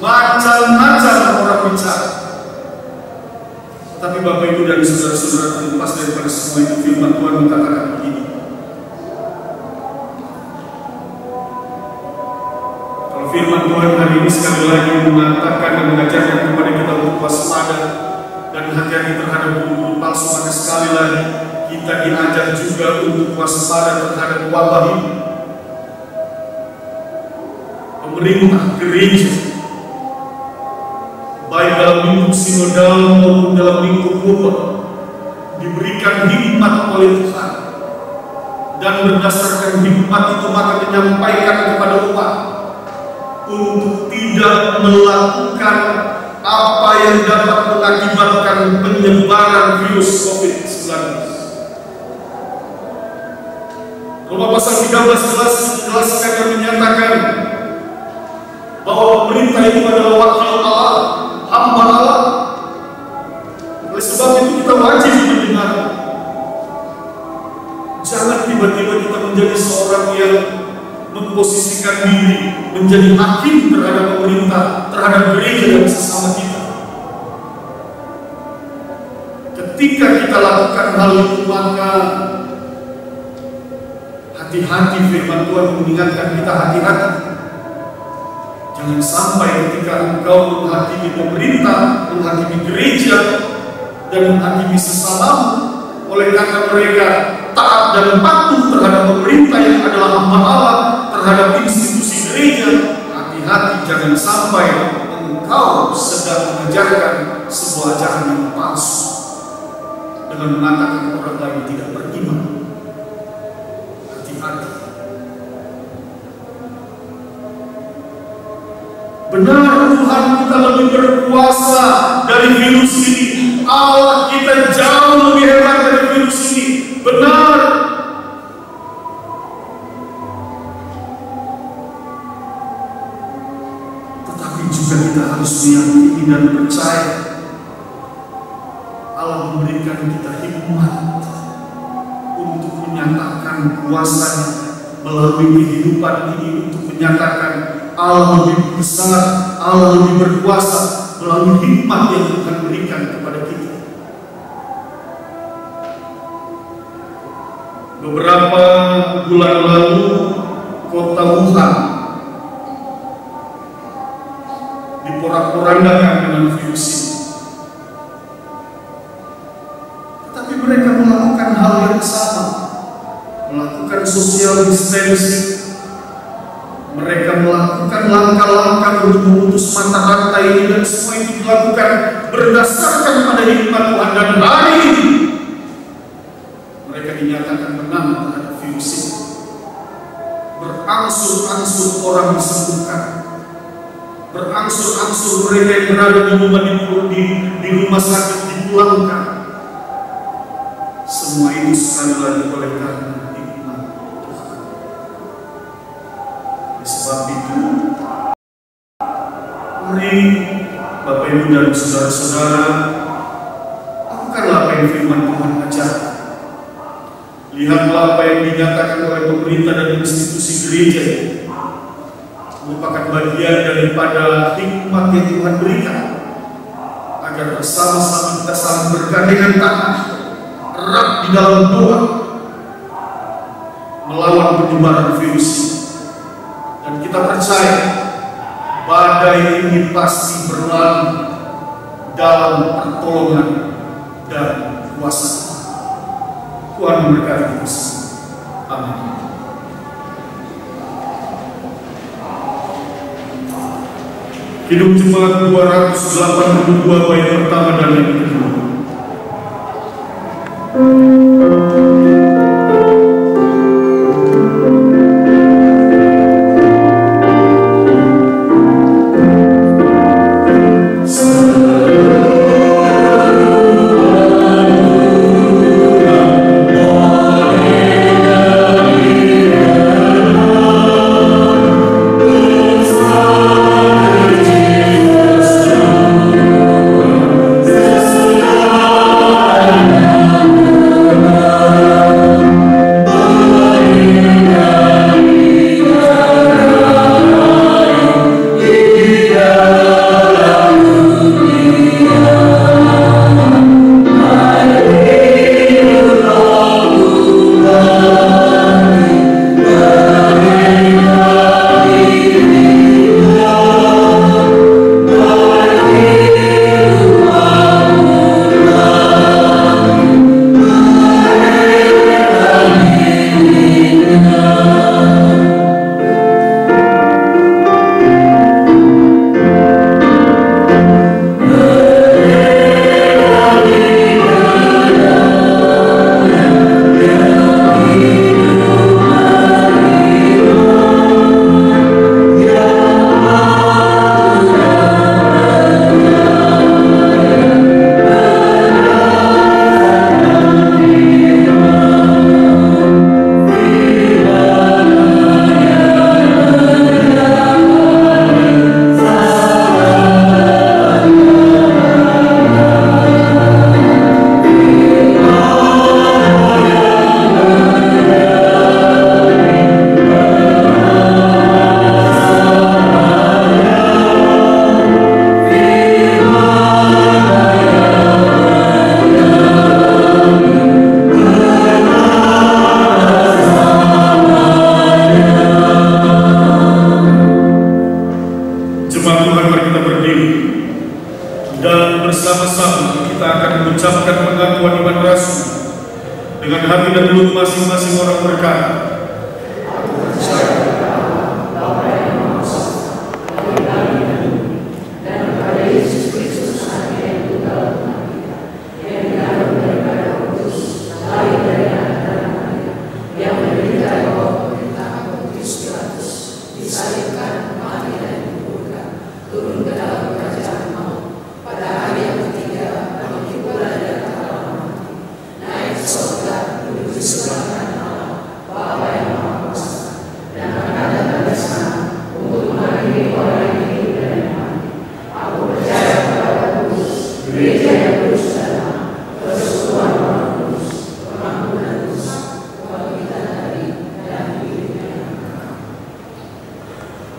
Macam-macam orang bicara. Tapi Bapak Ibu dan saudara-saudara, terlepas daripada semua itu, firman Tuhan mengatakan begini. Kalau firman Tuhan hari ini sekali lagi mengatakan dan mengajarkan kepada kita untuk waspada dan hati-hati terhadap guru-guru palsu, maka sekali lagi kita diajar juga untuk waspada terhadap wabah ini. Pemerintah, gereja, baik dalam lingkup sinodal maupun dalam lingkup umum, diberikan hikmat oleh Tuhan, dan berdasarkan hikmat itu maka menyampaikan kepada umat untuk tidak melakukan apa yang dapat mengakibatkan penyebaran virus COVID-19. Roma pasal 13 jelaskan dan menyatakan bahwa pemerintah itu adalah wakil Allah, hamba Allah. Oleh sebab itu kita wajib mendengar. Jangan tiba-tiba kita menjadi seorang yang memposisikan diri menjadi hakim terhadap pemerintah, terhadap gereja dan sesama kita. Ketika kita lakukan hal itu, maka hati-hati, firman Tuhan mengingatkan kita hati-hati. Jangan sampai ketika engkau menghakimi pemerintah, menghakimi gereja, dan menghakimi sesamamu oleh karena mereka taat dan patuh terhadap pemerintah yang adalah hamba Allah, terhadap institusi gereja, hati-hati jangan sampai engkau sedang mengajarkan sebuah ajaran yang palsu dengan mengatakan orang lain tidak beriman. Hati-hati. Benar, Tuhan kita lebih berkuasa dari virus ini. Allah kita jauh lebih hebat dari virus ini. Benar. Tetapi juga kita harus meyakini dan percaya Allah memberikan kita hikmat untuk menyatakan kuasa-Nya melalui kehidupan ini, untuk menyatakan Allah lebih besar, Allah lebih berkuasa melalui hikmat yang Tuhan berikan kepada kita. Beberapa bulan lalu kota Wuhan diporak-porandakan dengan virus ini. Tetapi mereka melakukan hal yang sama, melakukan social distancing. Mereka melakukan langkah-langkah untuk memutus mata rantai ini, dan semua itu dilakukan berdasarkan pada hikmat Tuhan. Dan hari ini mereka dinyatakan menang terhadap virus ini. Berangsur-angsur orang disembuhkan, berangsur-angsur mereka yang berada di rumah sakit dipulangkan. Semua ini sekali lagi oleh karena hikmat Tuhan. Sebab itu, mari Bapak Ibu dan saudara-saudara, lakukanlah apa yang firman Tuhan ajarkan. Lihatlah apa yang dinyatakan oleh pemerintah dan institusi gereja merupakan bagian daripada hikmat yang Tuhan berikan, agar bersama-sama kita saling bergandengan tangan, erat di dalam doa, melawan penyebaran virus ini. Dan kita percaya badai ini pasti berlalu dalam pertolongan dan kuasa Tuhan memberkati kita semua. Amin. Hidup Jemaat 282 bait pertama dan yang kedua. dengan hati dan mulut masing-masing orang berkata,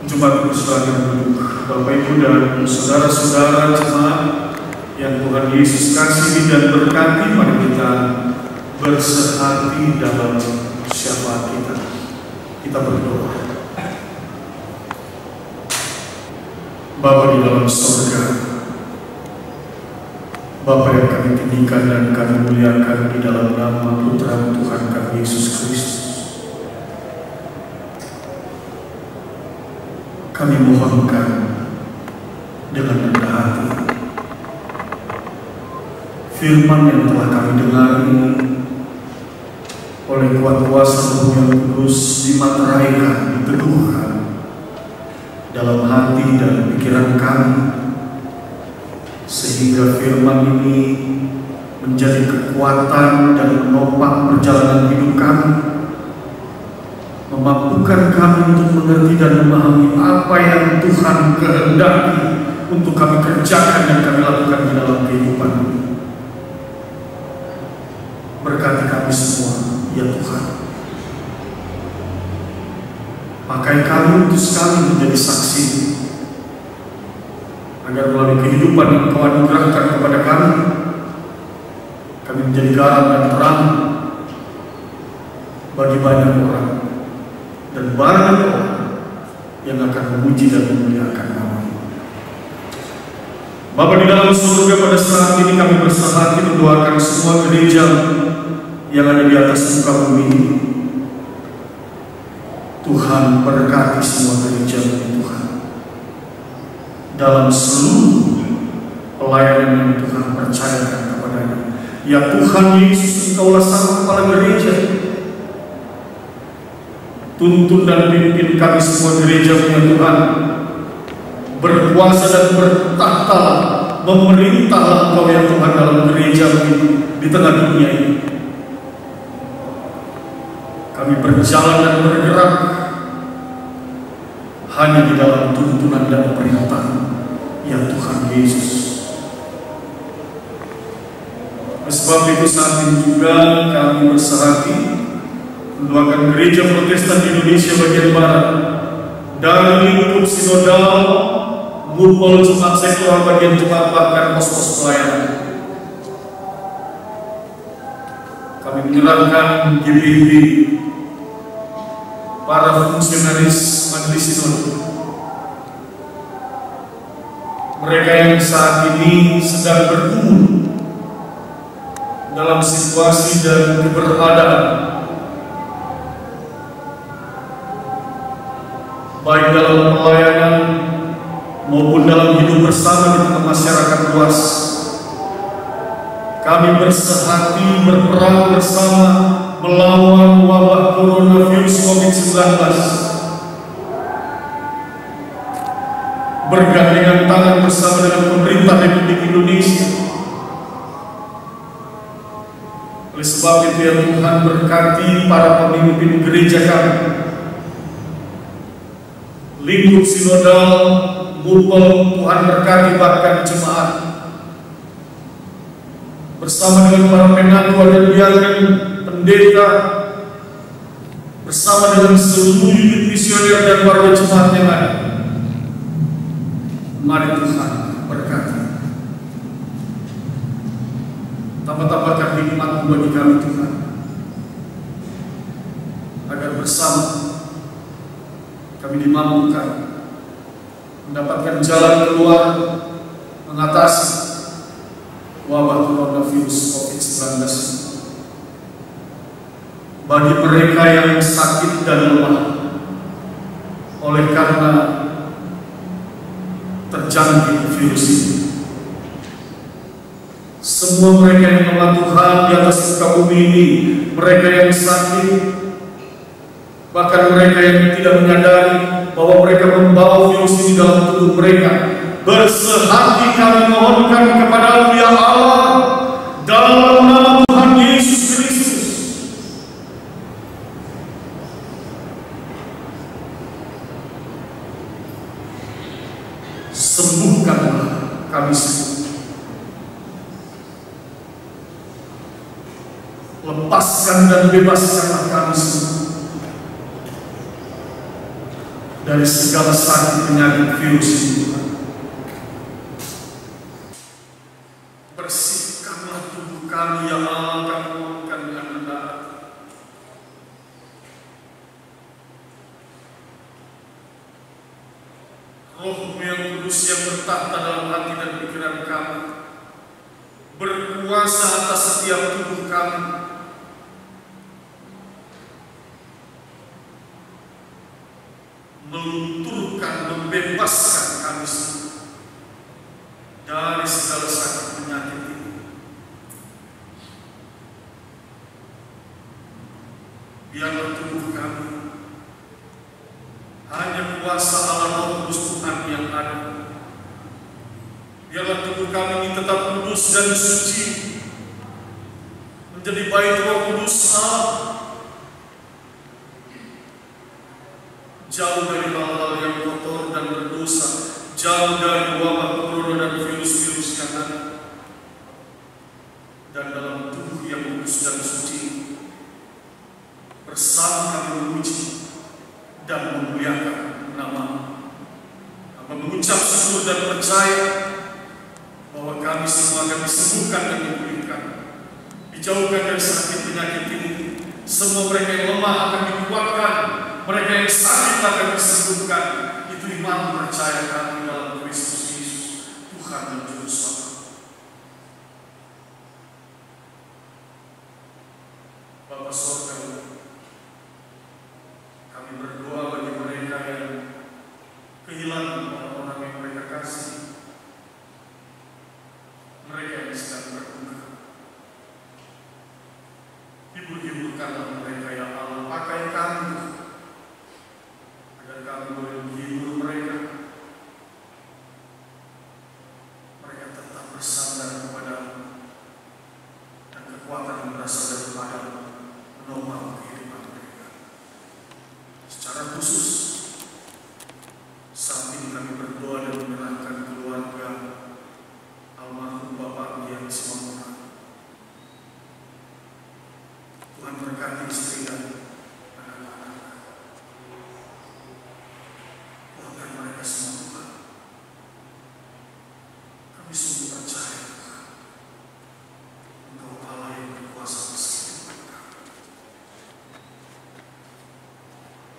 Jemaat bersaudara duduk, Bapak Ibu dan saudara-saudara jemaat yang Tuhan Yesus kasihi dan berkati, mari kita bersehati dalam syafaat kita. Kita berdoa. Bapa di dalam surga, Bapa yang kami tinggikan dan kami muliakan di dalam nama Putra Tuhan kami Yesus Kristus, kami mohonkan dengan rendah hati firman yang telah kami dengar ini oleh kuat kuasa Roh yang Kudus dimateraikan, diteguhkan dalam hati dan pikiran kami, sehingga firman ini menjadi kekuatan dan menopang perjalanan hidup kami, memampukan kami untuk mengerti dan memahami apa yang Tuhan kehendaki untuk kami kerjakan dan kami lakukan di dalam kehidupan ini. Berkati kami semua, ya Tuhan. Pakai kami untuk sekali menjadi saksi, agar melalui kehidupan yang Kau anugerahkan kepada kami menjadi garam dan terang bagi banyak orang dan banyak orang yang akan memuji dan memuliakan nama. Bapa di dalam surga, pada saat ini kami bersehati mendoakan semua gereja yang ada di atas muka bumi ini. Tuhan berkati semua gereja ini, Tuhan, dalam seluruh pelayanan yang Tuhan percayakan kepadanya. Ya Tuhan Yesus, Engkaulah sang kepala gereja. Tuntun dan pimpin kami semua gereja, ya Tuhan. Berkuasa dan bertahta, memerintah Engkau ya Tuhan dalam gereja di tengah dunia ini. Kami berjalan dan bergerak hanya di dalam tuntunan dan perintah ya Tuhan Yesus. Sebab itu saat ini juga kami bersehati mendoakan gereja Protestan di Indonesia bagian Barat, dari lingkup sinodal, ngumpul jemaat sektoral bagian jemaat, bahkan pos-pos pelayanan. Kami menyerahkan GBI, para fungsionaris majelis sinode, mereka yang saat ini sedang bergumul dalam situasi dan keberadaan, baik dalam pelayanan maupun dalam hidup bersama di tengah masyarakat luas. Kami bersehati berperang bersama melawan wabah coronavirus COVID-19, bergandengan tangan bersama dengan pemerintah Republik Indonesia. Oleh sebab itu ya Tuhan, berkati para pemimpin gereja kami, lingkup sinodal, ngumpul, Tuhan berkati bahkan jemaat, bersama dengan para penatua dan biarkan pendeta, bersama dengan seluruh unit misioner dan warga jemaat yang ada. Mari Tuhan berkati, tambah-tambahkan hikmat bagi kami Tuhan, agar bersama kami dimampukan mendapatkan jalan keluar mengatasi wabah coronavirus COVID-19. bagi mereka yang sakit dan lemah oleh karena terjangkit virus ini. Semua mereka yang lemah Tuhan di atas muka bumi ini, mereka yang sakit, bahkan mereka yang tidak menyadari bahwa mereka membawa virus ini dalam tubuh mereka, bersehati kami mohonkan kepada ya Allah dalam nama Tuhan Yesus Kristus, sembuhkanlah kami semua. Lepaskan dan bebaskanlah kami semua dari segala sakit penyakit virus ini, Tuhan. Bersihkanlah tubuh kami, ya Allah, kami mohonkan dengan mendalam. Roh-Mu yang kudus yang bertahta dalam hati dan pikiran kami, berkuasa atas setiap tubuh kami, melunturkan, membebaskan kami semua dari segala sakit penyakit ini. Biarlah tubuh kami hanya kuasa Allah Roh Kudus Tuhan yang ada. Biarlah tubuh kami ini tetap kudus dan suci, menjadi bait Roh Kudus Allah, jauh dari hal-hal yang kotor dan berdosa, jauh dari wabah corona dan virus-virus yang ada, dan dalam tubuh yang kudus dan suci, bersama kami memuji dan memuliakan nama-Mu. Kami mengucap syukur dan percaya bahwa kami semua akan disembuhkan dan dipulihkan, dijauhkan dari sakit penyakit ini. Semua mereka yang lemah akan dikuatkan, mereka yang sakit akan disembuhkan. Itu iman percaya kami dalam Kristus Yesus, Tuhan dan Juru Selamat. Bapa Sorga, kami berdoa bagi mereka yang kehilangan orang-orang yang mereka kasih, mereka yang sedang berduka. Hibur-hiburkanlah mereka, ya Allah. Pakai kami agar kami boleh menghibur mereka. Mereka tetap bersandar kepada-Mu, dan kekuatan yang berasal daripada-Mu menopang kehidupan mereka. Secara khusus, saat ini kami berdoa dan menyerahkan keluarga almarhum Bapak Dian Simanjuntak. Tuhan berkati istri dan anak-anak. Kuatkan mereka semua, Tuhan. Kami sungguh percaya, Tuhan, Engkau Allah yang berkuasa atas kehidupan kami.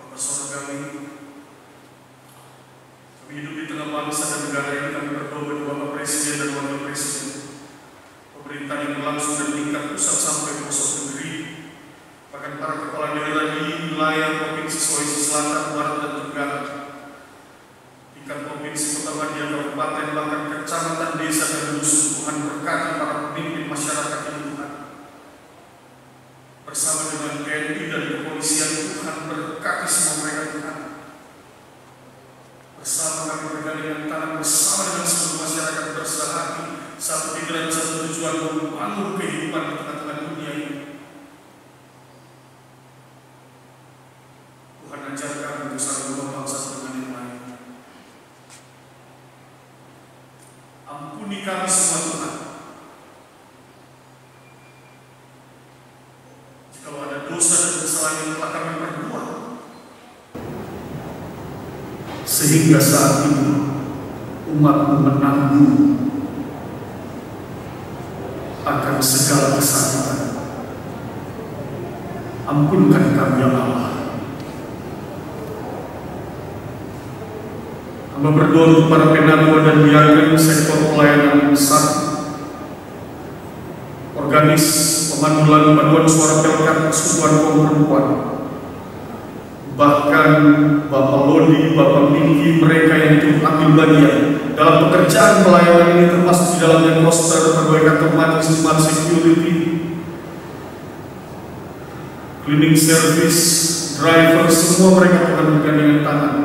Bapa Sorgawi, kami hidup di tengah bangsa dan negara ini. Kami berdoa bagi Bapak Presiden dan Wakil Presiden, pemerintah yang berlangsung dari tingkat pusat sampai pelosok negeri, bahkan para kepala daerah di wilayah Provinsi Sulawesi Selatan, Barat, dan Tenggara, tingkat provinsi, kota bagian kabupaten, bahkan kecamatan, desa, dan dusun. Tuhan berkati para pemimpin masyarakat ini, Tuhan. Bersama dengan TNI dan kepolisian, Tuhan berkati semua mereka, Tuhan. Bersama kami bergandingan tangan, bersama dengan seluruh masyarakat bersehati, satu pikiran, satu tujuan, membangun kehidupan di tengah-tengah dunia ini. Tuhan ajarkan untuk saling berbaur satu dengan yang lain. Ampuni kami semua, Tuhan. Jika ada dosa dan kesalahan yang telah kami perbuat, sehingga saat ini umat-Mu menanggung akan segala kesakitan. Ampunkan kami, ya Allah. Hamba berdoa untuk para penambah dan diaken sektor pelayanan sakit, Organis pemandulan paduan suara pelkat persekutuan kaum perempuan. Bahkan Bapak Lodi, Bapak Minggi, mereka yang turut ambil bagian dalam pekerjaan pelayanan ini, termasuk di dalamnya poster, pegawai kantor majelis, smart security, cleaning service, driver, semua mereka Tuhan bergandengan tangan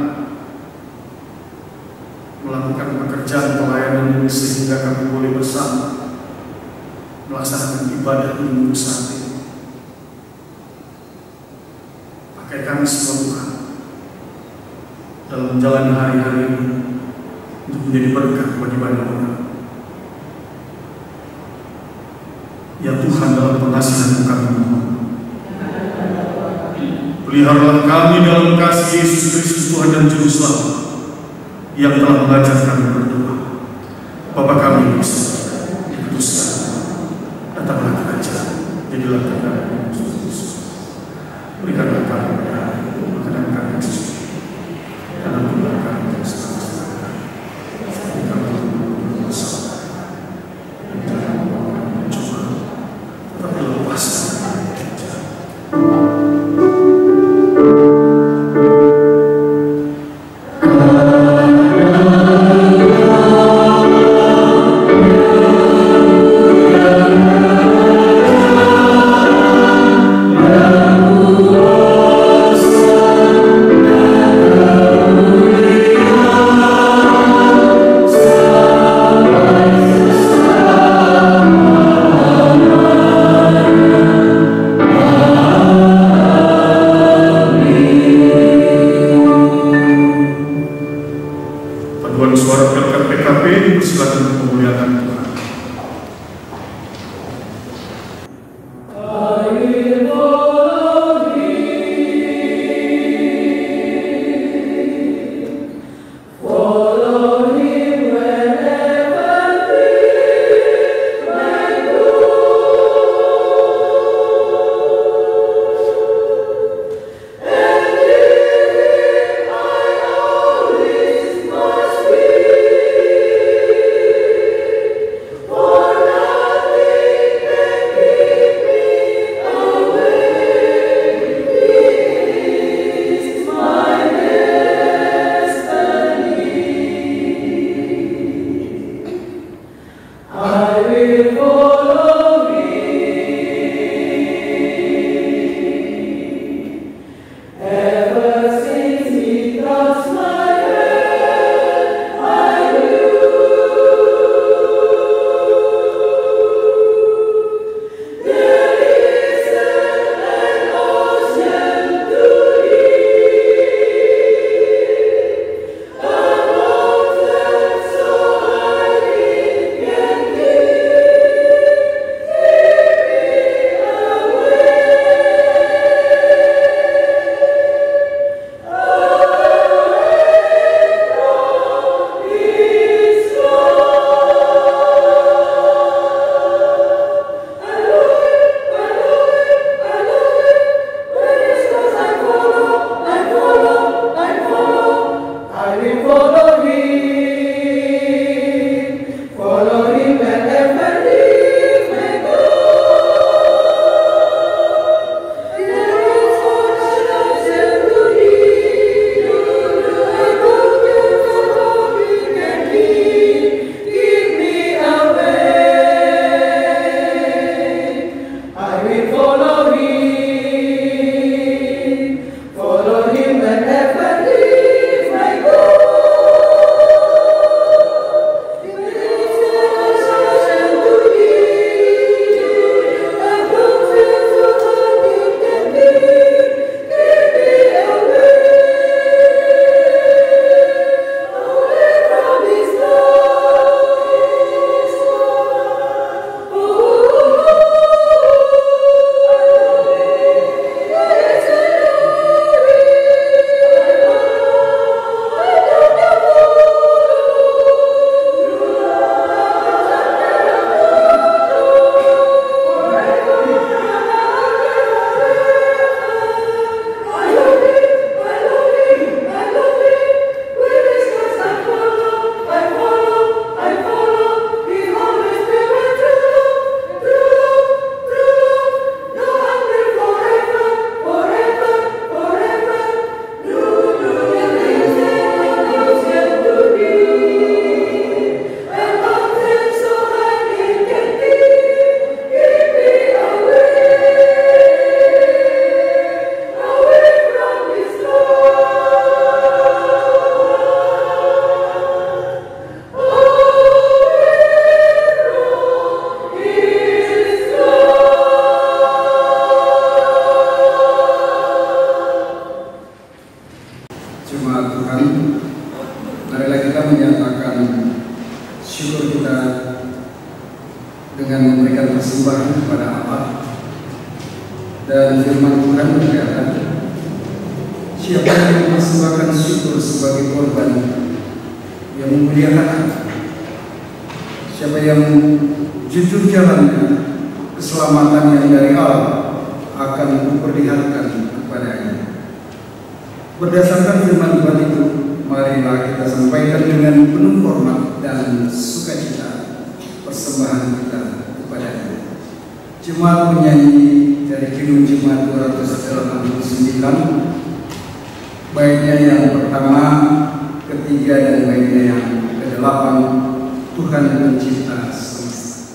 melakukan pekerjaan pelayanan ini sehingga kami boleh bersama melaksanakan ibadah minggu saat ini. Pakai kami semua Tuhan dalam menjalani hari-hari ini untuk menjadi berkat bagi banyak orang. Ya Tuhan, dalam pengasihan-Mu kami mohon, peliharalah kami dalam kasih Yesus Kristus Tuhan dan Juru Selamat yang telah mengajar kami berdoa. Bapa kami yang dikuduskan, datanglah kerajaan, jadilah kehendak-Mu. Berikanlah kami makanan kami dan ampunilah kami kesalahan-kesalahan kami, dan jangan membawa kami mencoba, tetapi lepaskan kami dari jahat. Allah. Dan firman Tuhan berkata, siapa yang mempersembahkan syukur sebagai korban yang memuliakan, siapa yang jujur jalannya, keselamatan yang dari Allah akan diperlihatkan kepadanya. Berdasarkan firman Tuhan itu, marilah kita sampaikan dengan penuh hormat dan sukacita persembahan kita kepadanya. Jemaat menyanyi dari Kidung Jemaat 289, baitnya yang pertama, ketiga, dan baitnya yang ke-8, Tuhan pencipta semesta.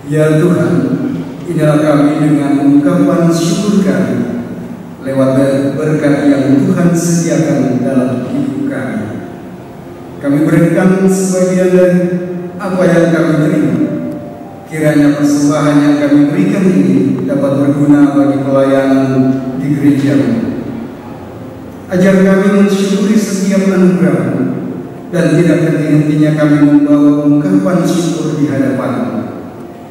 Ya Tuhan, inilah kami dengan ungkapan syukur kami lewat berkat yang Tuhan sediakan dalam hidup kami. Kami berikan sebagian dari apa yang kami terima, Kiranya persembahan yang kami berikan ini dapat berguna bagi pelayanan di gereja-Mu. Ajar kami mensyukuri setiap anugerah dan tidak henti-hentinya kami membawa ungkapan syukur di hadapan-Mu.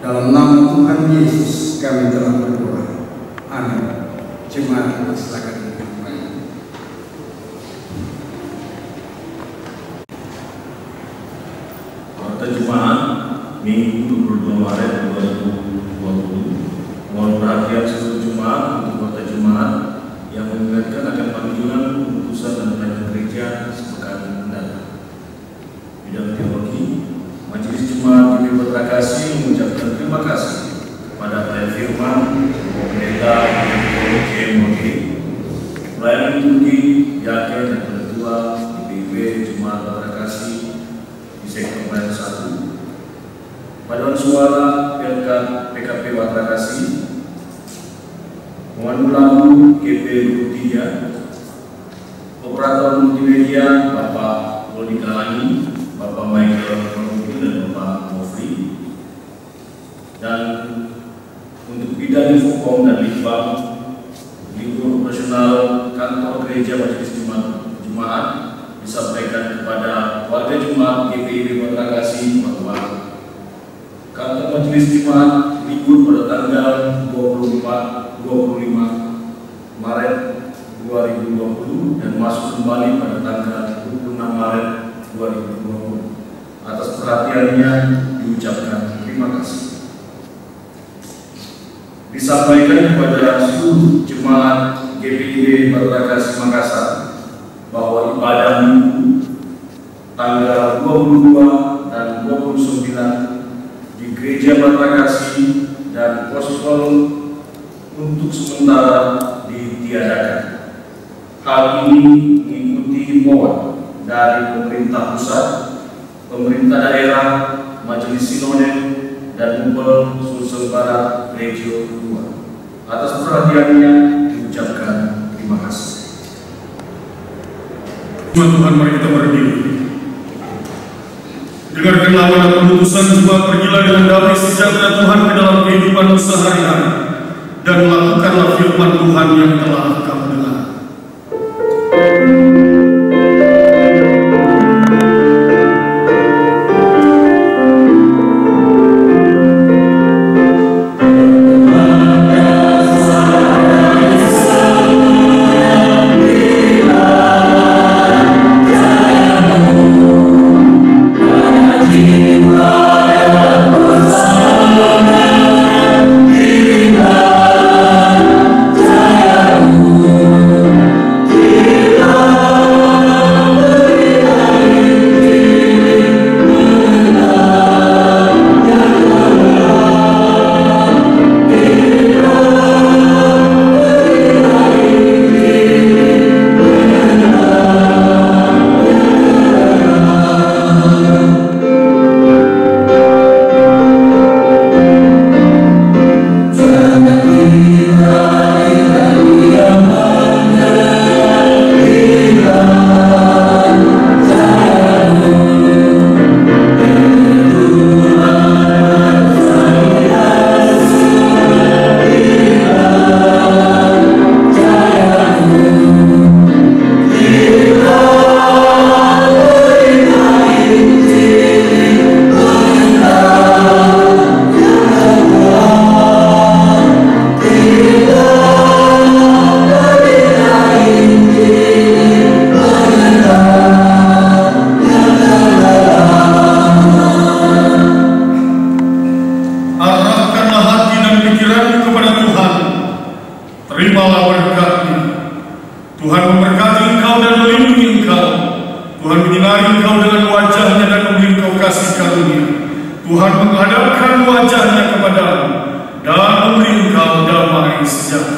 Dalam nama Tuhan Yesus kami telah berdoa. Amin. Jemaat silakan. Jemaat Minggu 22 Maret 2020. Mohon perhatian seluruh jemaat untuk kota jemaat yang mengingatkan akan panggilan keputusan dan pelayanan gereja sepekan mendatang. Bidang teologi, Majelis Jemaat GPI Bertrakasi mengucapkan terima kasih kepada pelayan firman, pendeta JMOG, pelayan liturgi, yakin dan ketua GPIB Jemaat Bertrakasi di sektor pelayanan 1, paduan suara PKP Bertrakasi, pemandu lagu GP 23, operator multimedia Bapak Poldi Kalangi, Bapak Michael Manuki dan Bapak Mofri, dan untuk bidang infokom dan litbang, libur operasional kantor gereja Majelis Jemaat disampaikan kepada warga jemaat GPI Bertrakasi bahwa kantor Majelis Jemaat libur pada tanggal 25 Maret 2020 dan masuk kembali pada tanggal 26 Maret 2020. Atas perhatiannya diucapkan terima kasih. Disampaikan kepada seluruh jemaat GPI Bertrakasi Makassar bahwa ibadah Minggu tanggal 22 dan 29 di Gereja Bertrakasi dan Gospel untuk sementara ditiadakan. Hal ini mengikuti himbauan dari pemerintah pusat, pemerintah daerah, Majelis Sinode, dan Gubernur Sulsel Barat Regio 2. Atas perhatiannya diucapkan terima kasih. Tuhan, mari kita berdiri. Dengarkanlah pada keputusan jemaat pergilah dengan damai sejahtera Tuhan ke dalam kehidupan sehari-hari, dan lakukanlah firman Tuhan yang telah kamu dengar. Tuhan menghadapkan wajahnya kepadamu dan memberi engkau damai sejahtera.